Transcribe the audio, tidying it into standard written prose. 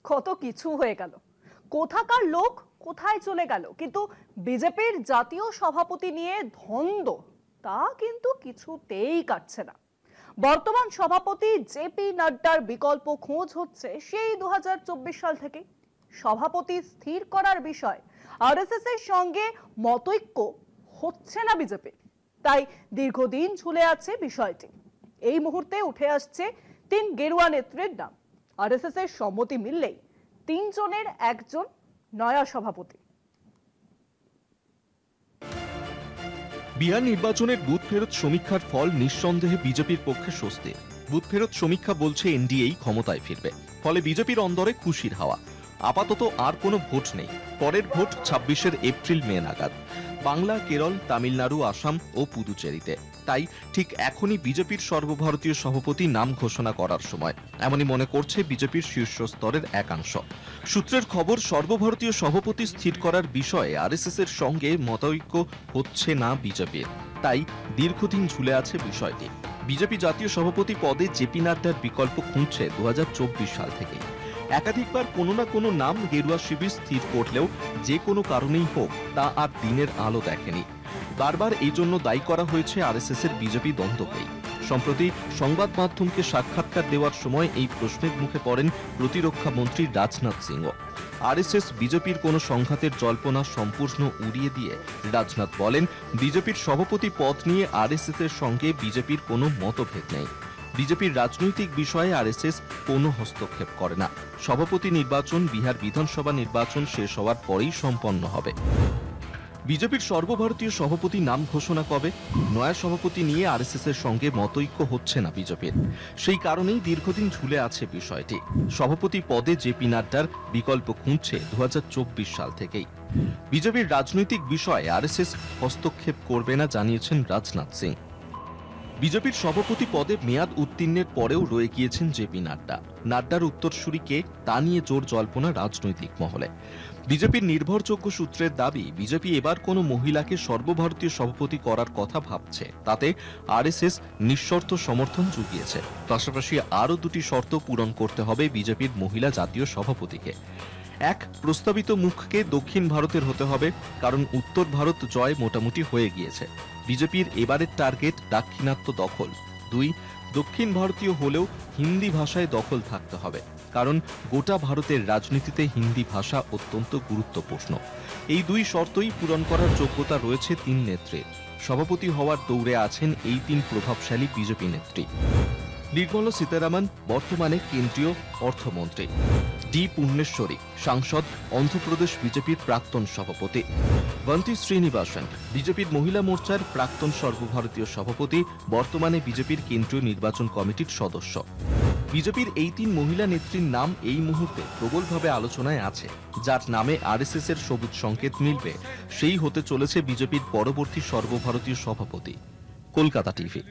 কত কিছু হয়ে গেল, কোথাকার লোক কোথায় চলে গেল, কিন্তু বিজেপির জাতীয় সভাপতি নিয়ে ধন্দ তা কিন্তু কিছুতেই কাটছে না। বর্তমান সভাপতি জেপি নাড্ডার বিকল্প খোঁজ হচ্ছে সেই 2024 সাল থেকে। সভাপতি স্থির করার বিষয় আরএসএস এর সঙ্গে মতৈক্য হচ্ছে না বিজেপির, তাই দীর্ঘদিন ঝুলে আছে বিষয়টি। এই মুহূর্তে উঠে আসছে 3 গেরুয়া নেত্রীর নাম। আরএসএস এর সম্মতি মিললেই 3 জনের একজন নয়া সভাপতি। বিহার নির্বাচনের বুথ ফেরত সমীক্ষার ফল নিঃসন্দেহে বিজেপির পক্ষে স্বস্তি। বুথ ফেরত সমীক্ষা বলছে এনডিএই ক্ষমতায় ফিরবে, ফলে বিজেপির অন্দরে খুশির হাওয়া। আপাতত আর কোনো ভোট নেই, পরের ভোট 26 এপ্রিল মে নাগাদ, বাংলা, কেরল, তামিলনাড়ু, আসাম ও পুদুচেরিতে। তাই ঠিক এখনই বিজেপির সর্বভারতীয় সভাপতি নাম ঘোষণা করার সময়, এমনই মনে করছে বিজেপির শীর্ষ স্তরের একাংশ। সূত্রের খবর, সর্বভারতীয় সভাপতি স্থির করার বিষয়ে আরএসএস এর সঙ্গে মতৈক্য হচ্ছে না বিজেপির, তাই দীর্ঘদিন ঝুলে আছে বিষয়টি। বিজেপি জাতীয় সভাপতি পদে জেপি নাড্ডার বিকল্প খুঁজছে 2024 সাল থেকে। একাধিকবার কোনো না কোনো নাম গেরুয়া শিবির স্থির করলেও যে কোনো কারণেই হোক তা আর দিনের আলো দেখেনি। বারবার এই জন্য দায়ী করা হয়েছে আরএসএস এর বিজেপি দ্বন্দ্বকেই। সম্প্রতি সংবাদ মাধ্যমকে সাক্ষাৎকার দেওয়ার সময় এই প্রশ্নের মুখে পড়েন প্রতিরক্ষা মন্ত্রী রাজনাথ সিংহ। আরএসএস বিজেপির কোনো সংঘাতের জল্পনা সম্পূর্ণ উড়িয়ে দিয়ে রাজনাথ বলেন, বিজেপির সভাপতি পদ নিয়ে আরএসএস এর সঙ্গে বিজেপির কোনো মতভেদ নেই। বিজেপির রাজনৈতিক বিষয়ে আরএসএস কোনো হস্তক্ষেপ করে না। সভাপতি নির্বাচন বিহার বিধানসভা নির্বাচন শেষ হওয়ার পরেই সম্পন্ন হবে। বিজেপির সর্বভারতীয় সভাপতি নাম ঘোষণা কবে? নয়া সভাপতি নিয়ে আরএসএস এর সঙ্গে মতৈক্য হচ্ছে না বিজেপির, সেই কারণেই দীর্ঘদিন ঝুলে আছে বিষয়টি। সভাপতি পদে জেপি নাড্ডার বিকল্প খুঁজছে 2024 সাল থেকেই। বিজেপির রাজনৈতিক বিষয়ে আরএসএস হস্তক্ষেপ করবে না জানিয়েছেন রাজনাথ সিং। বিজেপির সভাপতি পদে মেয়াদ উত্তীর্ণের পরেও রয়ে গিয়েছেন জেপি নাড্ডা। নাড্ডার উত্তরসূরি কে তা নিয়ে জোর জল্পনা রাজনৈতিক মহলে। বিজেপির নির্ভরযোগ্য সূত্রের দাবি, বিজেপি এবার কোনো মহিলাকে সর্বভারতীয় সভাপতি করার কথা ভাবছে, তাতে আরএসএস নিঃশর্ত সমর্থন জুগিয়েছে। পাশাপাশি আরও 2টি শর্ত পূরণ করতে হবে বিজেপির মহিলা জাতীয় সভাপতিকে। এক, প্রস্তাবিত মুখকে দক্ষিণ ভারতের হতে হবে, কারণ উত্তর ভারত জয় মোটামুটি হয়ে গিয়েছে। বিজেপির এবারের টার্গেট দাক্ষিণাত্য দখল। 2, দক্ষিণ ভারতীয় হলেও হিন্দি ভাষায় দখল থাকতে হবে, কারণ গোটা ভারতের রাজনীতিতে হিন্দি ভাষা অত্যন্ত গুরুত্বপূর্ণ। এই 2 শর্তই পূরণ করার যোগ্যতা রয়েছে 3 নেত্রীর। সভাপতি হওয়ার দৌড়ে আছেন এই 3 প্রভাবশালী বিজেপি নেত্রী। নির্মলা সীতারামন বর্তমানে কেন্দ্রীয় অর্থমন্ত্রী। ডি পুণ্যেশ্বরী সাংসদ, অন্ধ্রপ্রদেশ বিজেপির প্রাক্তন সভাপতি। বন্তি শ্রীনিবাসন বিজেপির মহিলা মোর্চার প্রাক্তন সর্বভারতীয় সভাপতি, বর্তমানে বিজেপির কেন্দ্রীয় নির্বাচন কমিটির সদস্য। বিজেপির এই 3 মহিলা নেত্রীর নাম এই মুহূর্তে প্রবলভাবে আলোচনায় আছে। যার নামে আরএসএস এর সবুজ সংকেত মিলবে, সেই হতে চলেছে বিজেপির পরবর্তী সর্বভারতীয় সভাপতি। কলকাতা টিভি।